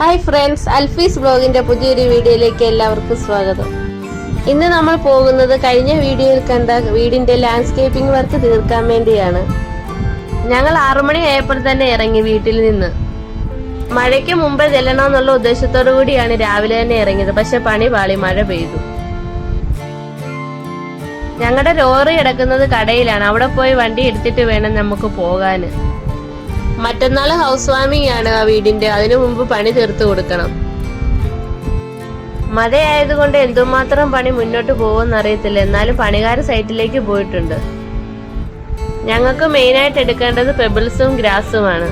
Hi friends, Alfi's ബ്ലോഗിന്റെ പുതിയൊരു വീഡിയോയിലേക്ക് എല്ലാവർക്കും സ്വാഗതം. ഇന്ന് നമ്മൾ പോകുന്നത് കഴിഞ്ഞ വീഡിയോയിൽ കണ്ട വീടിന്റെ ലാൻഡ്സ്കേപ്പിംഗ് വർക്ക് തീർക്കാൻ വേണ്ടിയാണ്. ഞങ്ങൾ 6 മണി ആയപ്പോൾ തന്നെ ഇറങ്ങി വീട്ടിൽ നിന്ന്. മഴയ്ക്ക് മുമ്പേ ചെല്ലണമെന്നുള്ള ഉദ്ദേശത്തോടു കൂടിയാണ് രാവിലെ തന്നെ ഇറങ്ങിയത്. പക്ഷെ പണി പാളി, മഴ പെയ്തു. ഞങ്ങളുടെ ലോറി കിടക്കുന്നത് കടയിലാണ്. അവിടെ പോയി വണ്ടി എടുത്തിട്ട് വേണം നമുക്ക് പോകാന്. മറ്റന്നാൾ ഹൗസ് വാമിംഗ് ആണ് ആ വീടിന്റെ. അതിനു മുമ്പ് പണി തീർത്തു കൊടുക്കണം. മഴയായതുകൊണ്ട് എന്തുമാത്രം പണി മുന്നോട്ട് പോകുമെന്ന് അറിയത്തില്ല. എന്നാലും പണിക്കാർ സൈറ്റിലേക്ക് പോയിട്ടുണ്ട്. ഞങ്ങൾക്ക് മെയിനായിട്ട് എടുക്കേണ്ടത് പെബിൾസും ഗ്രാസുമാണ്.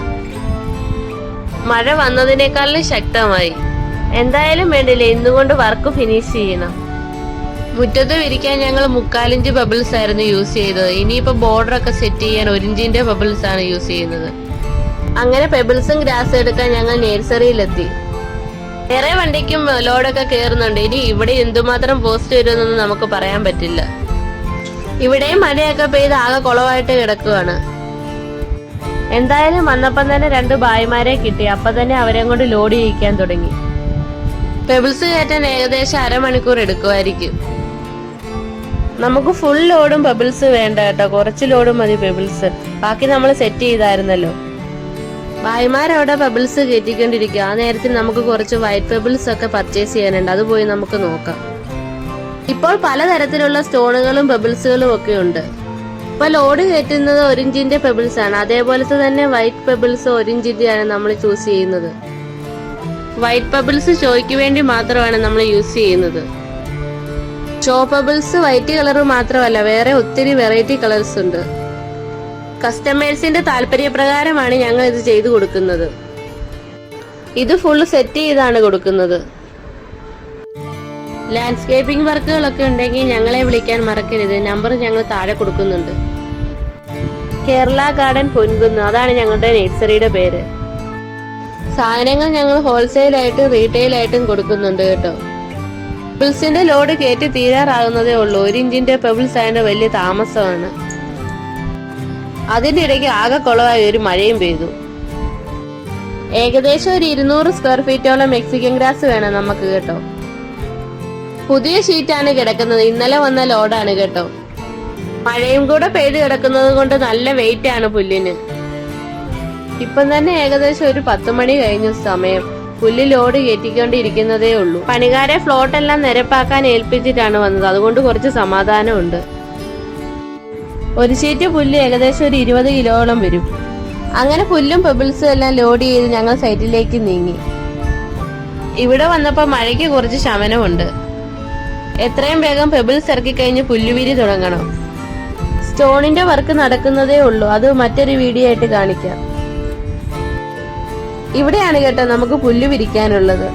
മഴ വന്നതിനേക്കാളും ശക്തമായി. എന്തായാലും വേണ്ടില്ല, ഇന്നുകൊണ്ട് വർക്ക് ഫിനിഷ് ചെയ്യണം. മുറ്റത്ത് വിരിക്കാൻ ഞങ്ങൾ 3/4 ഇഞ്ച് ബബിൾസ് ആയിരുന്നു യൂസ് ചെയ്തത്. ഇനിയിപ്പോ ബോർഡറൊക്കെ സെറ്റ് ചെയ്യാൻ 1 ഇഞ്ചിന്റെ ബബിൾസ് ആണ് യൂസ് ചെയ്യുന്നത്. അങ്ങനെ പെബിൾസും ഗ്രാസും എടുക്കാൻ ഞങ്ങൾ നഴ്സറിയിലെത്തി. വേറെ വണ്ടിക്കും ലോഡൊക്കെ കയറുന്നുണ്ട്. ഇനി ഇവിടെ എന്തുമാത്രം പോസ്റ്റ് വരുമെന്നൊന്നും നമുക്ക് പറയാൻ പറ്റില്ല. ഇവിടെയും മഴയൊക്കെ പെയ്ത് ആകെ കുളമായിട്ട് കിടക്കുകയാണ്. എന്തായാലും വന്നപ്പം തന്നെ 2 ഭായിമാരെ കിട്ടി. അപ്പൊ തന്നെ അവരെ കൊണ്ട് ലോഡ് ചെയ്യിക്കാൻ തുടങ്ങി. പെബിൾസ് കയറ്റാൻ ഏകദേശം അരമണിക്കൂർ എടുക്കുമായിരിക്കും. നമുക്ക് ഫുൾ ലോഡും പെബിൾസ് വേണ്ട കേട്ടോ, കുറച്ച് ലോഡും മതി പെബിൾസ്. ബാക്കി നമ്മൾ സെറ്റ് ചെയ്തായിരുന്നല്ലോ. ഭായിമാരവിടെ പെബിൾസ് കയറ്റിക്കൊണ്ടിരിക്കുക. ആ നേരത്തിൽ നമുക്ക് കുറച്ച് വൈറ്റ് പെബിൾസ് ഒക്കെ പർച്ചേസ് ചെയ്യാനുണ്ട്. അത് പോയി നമുക്ക് നോക്കാം. ഇപ്പോൾ പലതരത്തിലുള്ള സ്റ്റോണുകളും പെബിൾസുകളും ഒക്കെ ഉണ്ട്. ഇപ്പൊ ലോഡ് കയറ്റുന്നത് 1 ഇഞ്ചിന്റെ പെബിൾസ് ആണ്. അതേപോലത്തെ തന്നെ വൈറ്റ് പെബിൾസ് 1 ഇഞ്ചിന്റെ ആണ് നമ്മൾ ചൂസ് ചെയ്യുന്നത്. വൈറ്റ് പെബിൾസ് ഷോയ്ക്ക് വേണ്ടി മാത്രമാണ് നമ്മൾ യൂസ് ചെയ്യുന്നത്. ഷോ പെബിൾസ് വൈറ്റ് കളർ മാത്രമല്ല, വേറെ ഒത്തിരി വെറൈറ്റി കളേഴ്സ് ഉണ്ട്. കസ്റ്റമേഴ്സിന്റെ താല്പര്യപ്രകാരമാണ് ഞങ്ങൾ ഇത് ചെയ്തു കൊടുക്കുന്നത്. ഇത് ഫുൾ സെറ്റ് ചെയ്താണ് കൊടുക്കുന്നത്. ലാൻഡ്സ്കേപ്പിംഗ് വർക്കുകളൊക്കെ ഉണ്ടെങ്കിൽ ഞങ്ങളെ വിളിക്കാൻ മറക്കരുത്. നമ്പർ ഞങ്ങൾ താഴെ കൊടുക്കുന്നുണ്ട്. കേരള ഗാർഡൻ പൊൻകുന്ന്, അതാണ് ഞങ്ങളുടെ നഴ്സറിയുടെ പേര്. സാധനങ്ങൾ ഞങ്ങൾ ഹോൾസെയിലായിട്ടും റീറ്റെയിലായിട്ടും കൊടുക്കുന്നുണ്ട് കേട്ടോ. പെബിൾസിന്റെ ലോഡ് കയറ്റി തീരാറാകുന്നതേ ഉള്ളൂ. 1 ഇഞ്ചിന്റെ പെബിൾസ് ആയതിന്റെ വലിയ താമസമാണ്. അതിന്റെ ഇടയ്ക്ക് ആകെ കുളമായി ഒരു മഴയും പെയ്തു. ഏകദേശം ഒരു 200 സ്ക്വയർ ഫീറ്റോളം മെക്സിക്കൻ ഗ്രാസ് വേണം നമുക്ക് കേട്ടോ. പുതിയ ഷീറ്റാണ് കിടക്കുന്നത്. ഇന്നലെ വന്ന ലോഡാണ് കേട്ടോ. മഴയും കൂടെ പെയ്ത് കിടക്കുന്നത് കൊണ്ട് നല്ല വെയിറ്റ് ആണ് പുല്ലിന്. ഇപ്പം തന്നെ ഏകദേശം ഒരു 10 മണി കഴിഞ്ഞ സമയം. പുല്ല് ലോഡ് കയറ്റിക്കൊണ്ടിരിക്കുന്നതേ ഉള്ളൂ. പണിക്കാരെ ഫ്ലോട്ടെല്ലാം നിരപ്പാക്കാൻ ഏൽപ്പിച്ചിട്ടാണ് വന്നത്. അതുകൊണ്ട് കുറച്ച് സമാധാനമുണ്ട്. ഒരു ഷീറ്റ് പുല്ല് ഏകദേശം ഒരു 20 കിലോളം വരും. അങ്ങനെ പുല്ലും പെബിൾസും എല്ലാം ലോഡ് ചെയ്ത് ഞങ്ങൾ സൈറ്റിലേക്ക് നീങ്ങി. ഇവിടെ വന്നപ്പോൾ മഴയ്ക്ക് കുറച്ച് ശമനമുണ്ട്. എത്രയും വേഗം പെബിൾസ് ഇറക്കി കഴിഞ്ഞ് പുല്ലുവിരി തുടങ്ങണം. സ്റ്റോണിന്റെ വർക്ക് നടക്കുന്നതേ ഉള്ളൂ. അത് മറ്റൊരു വീഡിയോ ആയിട്ട് കാണിക്കാം. ഇവിടെയാണ് കേട്ടോ നമുക്ക് പുല്ല് വിരിക്കാനുള്ളത്.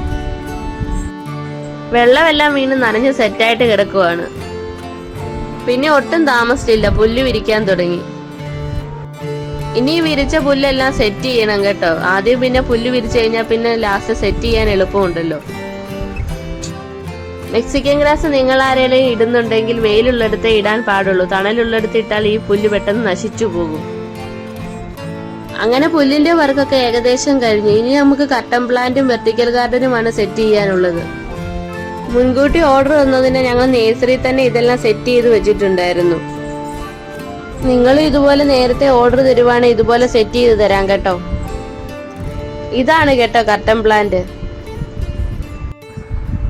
വെള്ളമെല്ലാം വീണ് നനഞ്ഞ് സെറ്റായിട്ട് കിടക്കുവാണ്. പിന്നെ ഒട്ടും താമസിച്ചില്ല, പുല്ല് വിരിക്കാൻ തുടങ്ങി. ഇനി വിരിച്ച പുല്ലെല്ലാം സെറ്റ് ചെയ്യണം കേട്ടോ. ആദ്യം പിന്നെ പുല്ല് വിരിച്ചു കഴിഞ്ഞാൽ പിന്നെ ലാസ്റ്റ് സെറ്റ് ചെയ്യാൻ എളുപ്പമുണ്ടല്ലോ. മെക്സിക്കൻ ഗ്രാസ് നിങ്ങൾ ആരെങ്കിലും ഇടുന്നുണ്ടെങ്കിൽ വെയിലുള്ളിടത്തേ ഇടാൻ പാടുള്ളൂ. തണലുള്ളിടത്ത് ഇട്ടാൽ ഈ പുല്ല് പെട്ടെന്ന് നശിച്ചു പോകും. അങ്ങനെ പുല്ലിന്റെ വർക്കൊക്കെ ഏകദേശം കഴിഞ്ഞു. ഇനി നമുക്ക് കട്ടൻ പ്ലാന്റും വെർട്ടിക്കൽ ഗാർഡനുമാണ് സെറ്റ് ചെയ്യാനുള്ളത്. മുൻകൂട്ടി ഓർഡർ വന്നതിന് ഞങ്ങൾ നഴ്സറിയിൽ തന്നെ ഇതെല്ലാം സെറ്റ് ചെയ്ത് വെച്ചിട്ടുണ്ടായിരുന്നു. നിങ്ങൾ ഇതുപോലെ നേരത്തെ ഓർഡർ തരുവാണെങ്കിൽ ഇതുപോലെ സെറ്റ് ചെയ്ത് തരാം കേട്ടോ. ഇതാണ് കേട്ടോ കട്ടൻ പ്ലാന്റ്.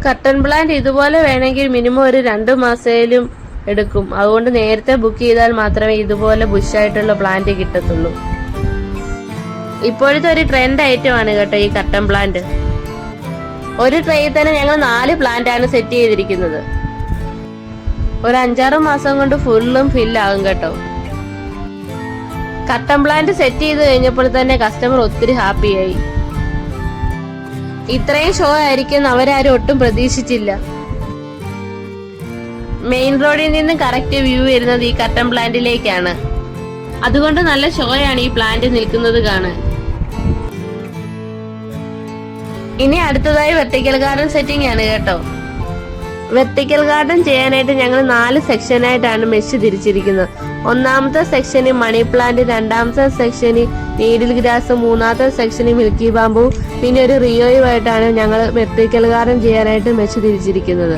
കട്ടൻ പ്ലാന്റ് ഇതുപോലെ വേണമെങ്കിൽ മിനിമം ഒരു 2 മാസേലും എടുക്കും. അതുകൊണ്ട് നേരത്തെ ബുക്ക് ചെയ്താൽ മാത്രമേ ഇതുപോലെ ബുഷായിട്ടുള്ള പ്ലാന്റ് കിട്ടത്തുള്ളൂ. ഇപ്പോഴത്തെ ഒരു ട്രെൻഡ് ഐറ്റം ആണ് കേട്ടോ ഈ കട്ടൻ പ്ലാന്റ്. ഒരു ട്രേയിൽ തന്നെ ഞങ്ങൾ 4 പ്ലാന്റ് ആണ് സെറ്റ് ചെയ്തിരിക്കുന്നത്. ഒരു 5-6 മാസം കൊണ്ട് ഫുള്ളും ഫില്ലാകും കേട്ടോ. കട്ടൻ പ്ലാന്റ് സെറ്റ് ചെയ്ത് കഴിഞ്ഞപ്പോൾ തന്നെ കസ്റ്റമർ ഒത്തിരി ഹാപ്പിയായി. ഇത്രയും ഷോ ആയിരിക്കും അവരാരും ഒട്ടും പ്രതീക്ഷിച്ചില്ല. മെയിൻ റോഡിൽ നിന്നും കറക്റ്റ് വ്യൂ വരുന്നത് ഈ കട്ടൻ പ്ലാന്റിലേക്കാണ്. അതുകൊണ്ട് നല്ല ഷോയാണ് ഈ പ്ലാന്റ് നിൽക്കുന്നത് കാണാൻ. ഇനി അടുത്തതായി വെർട്ടിക്കൽ ഗാർഡൻ സെറ്റിംഗ് ആണ് കേട്ടോ. വെർട്ടിക്കൽ ഗാർഡൻ ചെയ്യാനായിട്ട് ഞങ്ങൾ 4 സെക്ഷനായിട്ടാണ് മെഷ് തിരിച്ചിരിക്കുന്നത്. ഒന്നാമത്തെ സെക്ഷന് മണി പ്ലാന്റ്, രണ്ടാമത്തെ സെക്ഷന് നീഡിൽ ഗ്രാസ്, മൂന്നാമത്തെ സെക്ഷന് മിൽക്കി ബാമ്പു, പിന്നെ ഒരു റിയോയുമായിട്ടാണ് ഞങ്ങൾ വെർട്ടിക്കൽ ഗാർഡൻ ചെയ്യാനായിട്ട് വെച്ച് തിരിച്ചിരിക്കുന്നത്.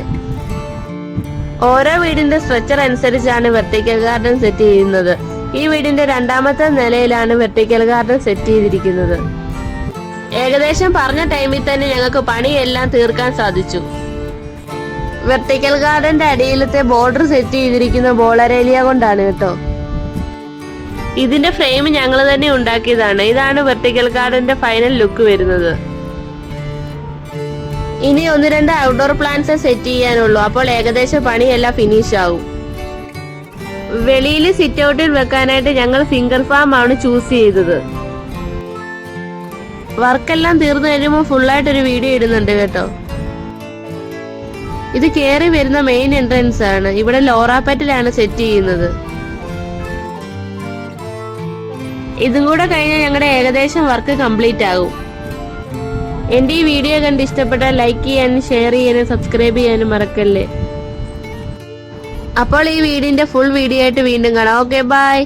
ഓരോ വീടിന്റെ സ്ട്രക്ചർ അനുസരിച്ചാണ് വെർട്ടിക്കൽ ഗാർഡൻ സെറ്റ് ചെയ്യുന്നത്. ഈ വീടിന്റെ രണ്ടാമത്തെ നിലയിലാണ് വെർട്ടിക്കൽ ഗാർഡൻ സെറ്റ് ചെയ്തിരിക്കുന്നത്. ഏകദേശം പറഞ്ഞ ടൈമിൽ തന്നെ ഞങ്ങൾക്ക് പണിയെല്ലാം തീർക്കാൻ സാധിച്ചു. വെർട്ടിക്കൽ ഗാർഡന്റെ അടിയിലത്തെ ബോർഡർ സെറ്റ് ചെയ്തിരിക്കുന്ന ബോളരേലിയ കൊണ്ടാണ് കേട്ടോ. ഇതിന്റെ ഫ്രെയിം ഞങ്ങൾ തന്നെ ഉണ്ടാക്കിയതാണ്. ഇതാണ് വെർട്ടിക്കൽ ഗാർഡന്റെ ഫൈനൽ ലുക്ക് വരുന്നത്. ഇനി 1-2 ഔട്ട്ഡോർ പ്ലാന്റ്സ് സെറ്റ് ചെയ്യാനുള്ളൂ. അപ്പോൾ ഏകദേശം പണിയെല്ലാം ഫിനിഷ് ആവും. വെളിയിൽ സിറ്റ് ഔട്ടിൽ വെക്കാനായിട്ട് ഞങ്ങൾ ഫിംഗർ ഫാം ആണ് ചൂസ് ചെയ്തത്. വർക്കെല്ലാം തീർന്നു കഴിയുമ്പോൾ ഫുള്ളായിട്ടൊരു വീഡിയോ ഇടുന്നുണ്ട് കേട്ടോ. ഇത് കയറി വരുന്ന മെയിൻ എൻട്രൻസ് ആണ്. ഇവിടെ ലോറാ പെറ്റലാണ് സെറ്റ് ചെയ്യുന്നത്. ഇതും കൂടെ കഴിഞ്ഞാൽ ഞങ്ങളുടെ ഏകദേശം വർക്ക് കംപ്ലീറ്റ് ആകും. എന്റെ ഈ വീഡിയോ കണ്ട് ഇഷ്ടപ്പെട്ടാൽ ലൈക്ക് ചെയ്യാനും ഷെയർ ചെയ്യാനും സബ്സ്ക്രൈബ് ചെയ്യാനും മറക്കല്ലേ. അപ്പോൾ ഈ വീഡിയോന്റെ ഫുൾ വീഡിയോ ആയിട്ട് വീണ്ടും കാണാം. Okay, by.